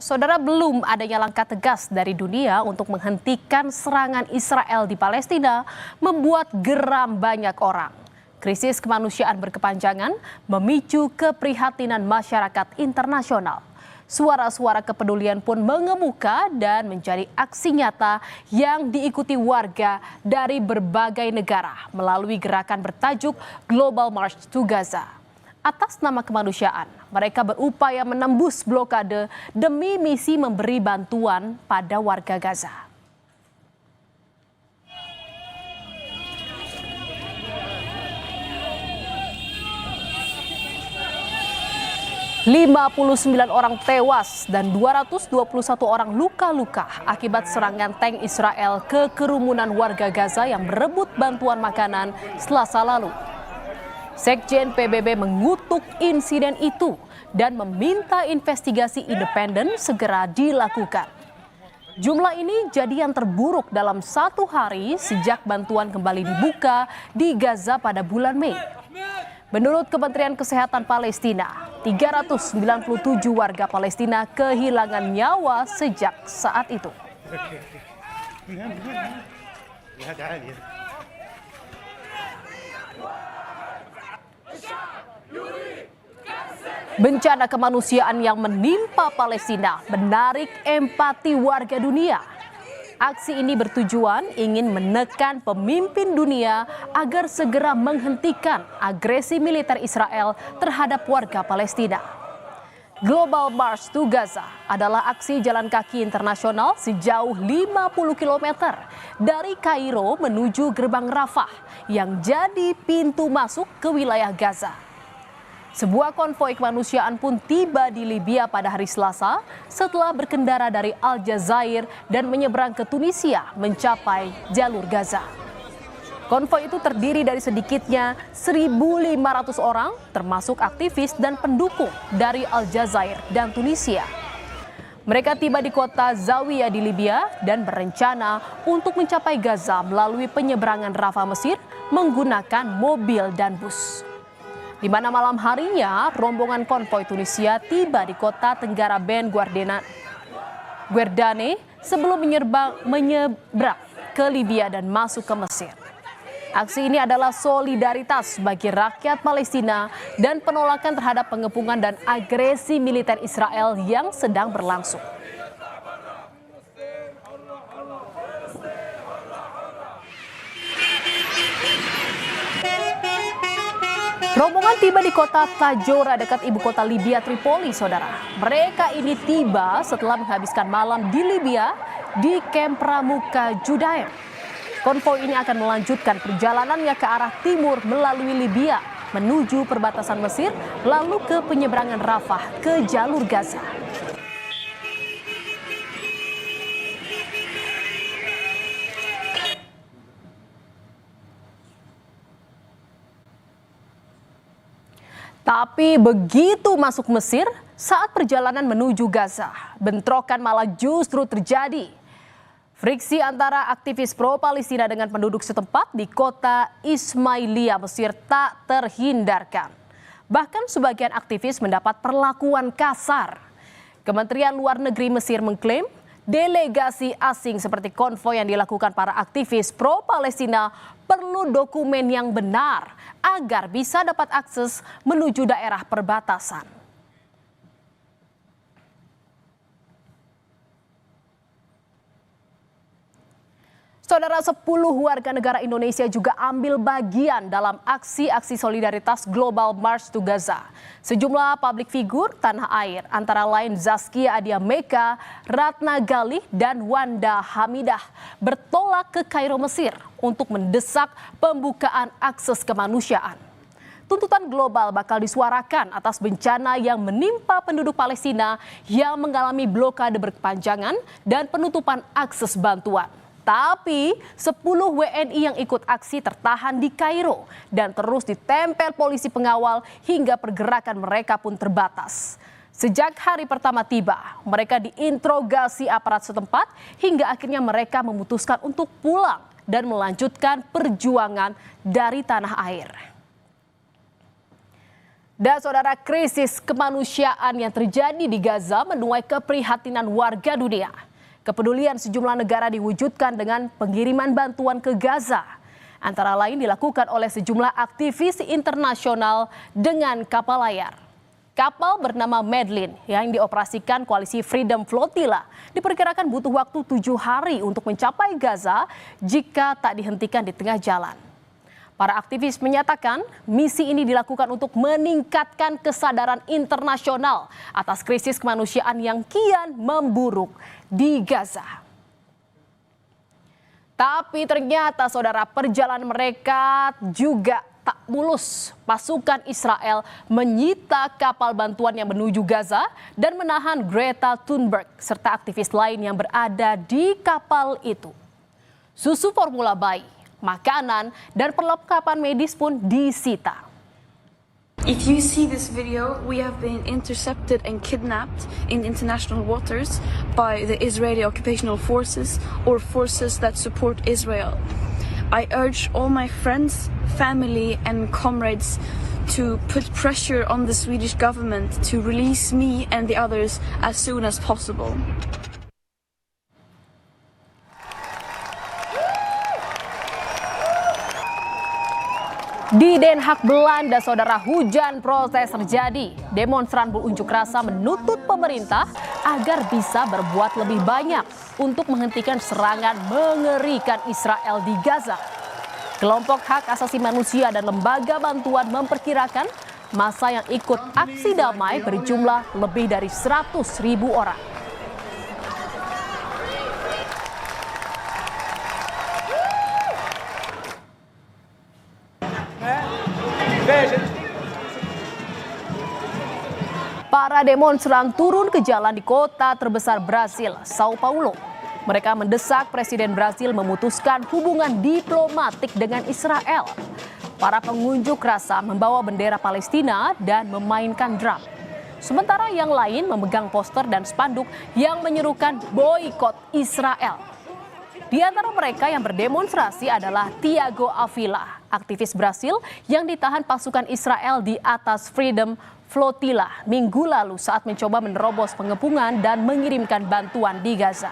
Saudara, belum adanya langkah tegas dari dunia untuk menghentikan serangan Israel di Palestina membuat geram banyak orang. Krisis kemanusiaan berkepanjangan memicu keprihatinan masyarakat internasional. Suara-suara kepedulian pun mengemuka dan menjadi aksi nyata yang diikuti warga dari berbagai negara melalui gerakan bertajuk Global March to Gaza. Atas nama kemanusiaan, mereka berupaya menembus blokade demi misi memberi bantuan pada warga Gaza. ...59 orang tewas dan 221 orang luka-luka akibat serangan tank Israel ke kerumunan warga Gaza yang berebut bantuan makanan Selasa lalu. Sekjen PBB mengutuk insiden itu dan meminta investigasi independen segera dilakukan. Jumlah ini jadi yang terburuk dalam satu hari sejak bantuan kembali dibuka di Gaza pada bulan Mei. Menurut Kementerian Kesehatan Palestina, 397 warga Palestina kehilangan nyawa sejak saat itu. Bencana kemanusiaan yang menimpa Palestina menarik empati warga dunia. Aksi ini bertujuan ingin menekan pemimpin dunia agar segera menghentikan agresi militer Israel terhadap warga Palestina. Global March to Gaza adalah aksi jalan kaki internasional sejauh 50 km dari Kairo menuju gerbang Rafah yang jadi pintu masuk ke wilayah Gaza. Sebuah konvoi kemanusiaan pun tiba di Libya pada hari Selasa setelah berkendara dari Aljazair dan menyeberang ke Tunisia mencapai jalur Gaza. Konvoi itu terdiri dari sedikitnya 1.500 orang termasuk aktivis dan pendukung dari Aljazair dan Tunisia. Mereka tiba di kota Zawiya di Libya dan berencana untuk mencapai Gaza melalui penyeberangan Rafah Mesir menggunakan mobil dan bus. Di mana malam harinya rombongan konvoi Tunisia tiba di kota Tenggara Ben Guerdane sebelum menyeberang ke Libya dan masuk ke Mesir. Aksi ini adalah solidaritas bagi rakyat Palestina dan penolakan terhadap pengepungan dan agresi militer Israel yang sedang berlangsung. Rombongan tiba di kota Tajora dekat ibu kota Libya Tripoli, saudara. Mereka ini tiba setelah menghabiskan malam di Libya di kamp Pramuka Judaim. Konvoi ini akan melanjutkan perjalanannya ke arah timur melalui Libya menuju perbatasan Mesir lalu ke penyeberangan Rafah ke jalur Gaza. Tapi begitu masuk Mesir, saat perjalanan menuju Gaza, bentrokan malah justru terjadi. Friksi antara aktivis pro-Palestina dengan penduduk setempat di kota Ismailia, Mesir tak terhindarkan. Bahkan sebagian aktivis mendapat perlakuan kasar. Kementerian Luar Negeri Mesir mengklaim delegasi asing seperti konvoi yang dilakukan para aktivis pro-Palestina perlu dokumen yang benar agar bisa dapat akses menuju daerah perbatasan. Saudara, 10 warga negara Indonesia juga ambil bagian dalam aksi-aksi solidaritas Global March to Gaza. Sejumlah publik figur tanah air antara lain Zaskia Adia Meka, Ratna Galih, dan Wanda Hamidah bertolak ke Kairo, Mesir untuk mendesak pembukaan akses kemanusiaan. Tuntutan global bakal disuarakan atas bencana yang menimpa penduduk Palestina yang mengalami blokade berkepanjangan dan penutupan akses bantuan. Tapi 10 WNI yang ikut aksi tertahan di Kairo dan terus ditempel polisi pengawal hingga pergerakan mereka pun terbatas. Sejak hari pertama tiba, mereka diinterogasi aparat setempat hingga akhirnya mereka memutuskan untuk pulang dan melanjutkan perjuangan dari tanah air. Dan saudara, krisis kemanusiaan yang terjadi di Gaza menuai keprihatinan warga dunia. Kepedulian sejumlah negara diwujudkan dengan pengiriman bantuan ke Gaza. Antara lain dilakukan oleh sejumlah aktivis internasional dengan kapal layar. Kapal bernama Medlin yang dioperasikan koalisi Freedom Flotilla diperkirakan butuh waktu 7 hari untuk mencapai Gaza jika tak dihentikan di tengah jalan. Para aktivis menyatakan misi ini dilakukan untuk meningkatkan kesadaran internasional atas krisis kemanusiaan yang kian memburuk di Gaza. Tapi ternyata saudara, perjalanan mereka juga tak mulus. Pasukan Israel menyita kapal bantuan yang menuju Gaza dan menahan Greta Thunberg serta aktivis lain yang berada di kapal itu. Susu formula bayi, makanan, dan perlengkapan medis pun disita. If you see this video, we have been intercepted and kidnapped in international waters by the Israeli occupational forces or forces that support Israel. I urge all my friends, family and comrades to put pressure on the Swedish government to release me and the others as soon as possible. Di Den Haag, Belanda, saudara, hujan protes terjadi. Demonstran berunjuk rasa menuntut pemerintah agar bisa berbuat lebih banyak untuk menghentikan serangan mengerikan Israel di Gaza. Kelompok hak asasi manusia dan lembaga bantuan memperkirakan massa yang ikut aksi damai berjumlah lebih dari 100.000 orang. Para demonstran turun ke jalan di kota terbesar Brasil, Sao Paulo. Mereka mendesak Presiden Brasil memutuskan hubungan diplomatik dengan Israel. Para pengunjuk rasa membawa bendera Palestina dan memainkan drum. Sementara yang lain memegang poster dan spanduk yang menyerukan boikot Israel. Di antara mereka yang berdemonstrasi adalah Tiago Avila, aktivis Brasil yang ditahan pasukan Israel di atas Freedom Flotilla minggu lalu saat mencoba menerobos pengepungan dan mengirimkan bantuan di Gaza.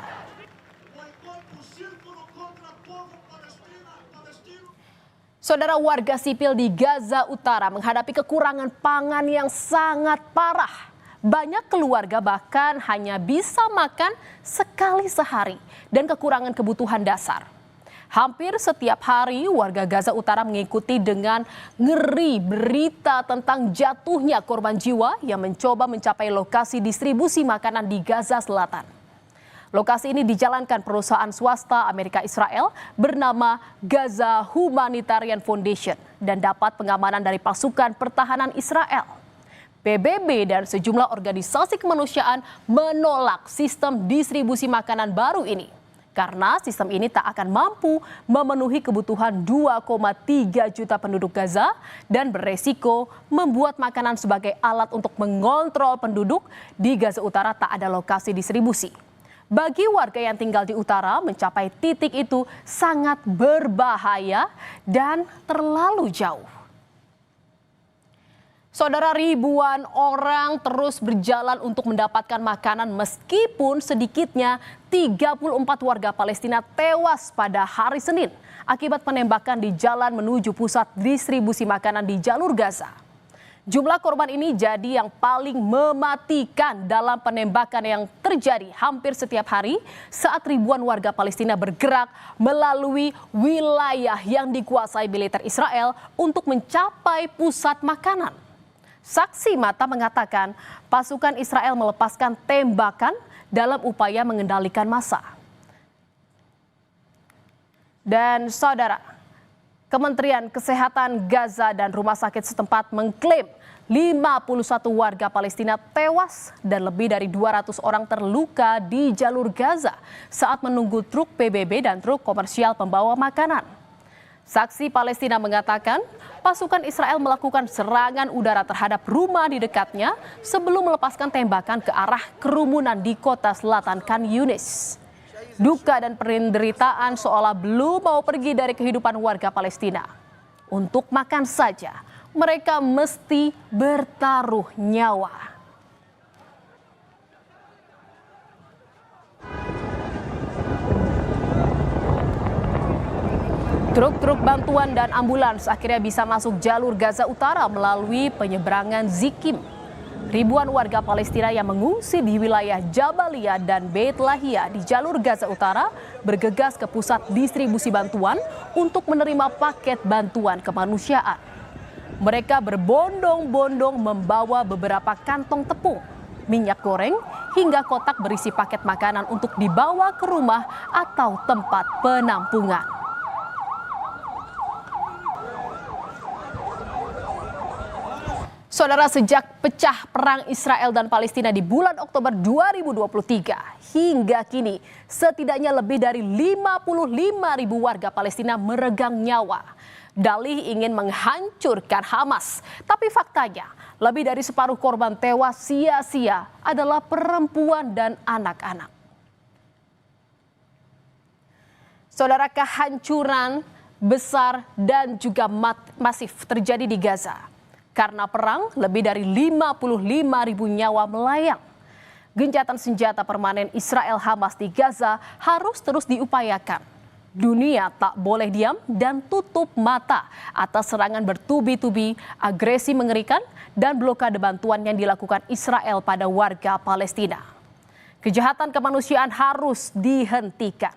Saudara, warga sipil di Gaza Utara menghadapi kekurangan pangan yang sangat parah. Banyak keluarga bahkan hanya bisa makan sekali sehari dan kekurangan kebutuhan dasar. Hampir setiap hari warga Gaza Utara mengikuti dengan ngeri berita tentang jatuhnya korban jiwa yang mencoba mencapai lokasi distribusi makanan di Gaza Selatan. Lokasi ini dijalankan perusahaan swasta Amerika Israel bernama Gaza Humanitarian Foundation dan dapat pengamanan dari pasukan pertahanan Israel. PBB dan sejumlah organisasi kemanusiaan menolak sistem distribusi makanan baru ini karena sistem ini tak akan mampu memenuhi kebutuhan 2,3 juta penduduk Gaza dan beresiko membuat makanan sebagai alat untuk mengontrol penduduk di Gaza Utara tak ada lokasi distribusi. Bagi warga yang tinggal di utara, mencapai titik itu sangat berbahaya dan terlalu jauh. Saudara, ribuan orang terus berjalan untuk mendapatkan makanan meskipun sedikitnya 34 warga Palestina tewas pada hari Senin akibat penembakan di jalan menuju pusat distribusi makanan di jalur Gaza. Jumlah korban ini jadi yang paling mematikan dalam penembakan yang terjadi hampir setiap hari saat ribuan warga Palestina bergerak melalui wilayah yang dikuasai militer Israel untuk mencapai pusat makanan. Saksi mata mengatakan pasukan Israel melepaskan tembakan dalam upaya mengendalikan massa. Dan saudara, Kementerian Kesehatan Gaza dan rumah sakit setempat mengklaim 51 warga Palestina tewas dan lebih dari 200 orang terluka di jalur Gaza saat menunggu truk PBB dan truk komersial pembawa makanan. Saksi Palestina mengatakan pasukan Israel melakukan serangan udara terhadap rumah di dekatnya sebelum melepaskan tembakan ke arah kerumunan di kota selatan Khan Yunis. Duka dan penderitaan seolah belum mau pergi dari kehidupan warga Palestina. Untuk makan saja, mereka mesti bertaruh nyawa. Truk-truk bantuan dan ambulans akhirnya bisa masuk jalur Gaza Utara melalui penyeberangan Zikim. Ribuan warga Palestina yang mengungsi di wilayah Jabalia dan Beit Lahia di jalur Gaza Utara bergegas ke pusat distribusi bantuan untuk menerima paket bantuan kemanusiaan. Mereka berbondong-bondong membawa beberapa kantong tepung, minyak goreng, hingga kotak berisi paket makanan untuk dibawa ke rumah atau tempat penampungan. Saudara, sejak pecah perang Israel dan Palestina di bulan Oktober 2023 hingga kini, setidaknya lebih dari 55.000 warga Palestina meregang nyawa. Dalih ingin menghancurkan Hamas, tapi faktanya lebih dari separuh korban tewas sia-sia adalah perempuan dan anak-anak. Saudara, kehancuran besar dan juga masif terjadi di Gaza. Karena perang, lebih dari 55.000 nyawa melayang. Gencatan senjata permanen Israel Hamas di Gaza harus terus diupayakan. Dunia tak boleh diam dan tutup mata atas serangan bertubi-tubi, agresi mengerikan, dan blokade bantuan yang dilakukan Israel pada warga Palestina. Kejahatan kemanusiaan harus dihentikan.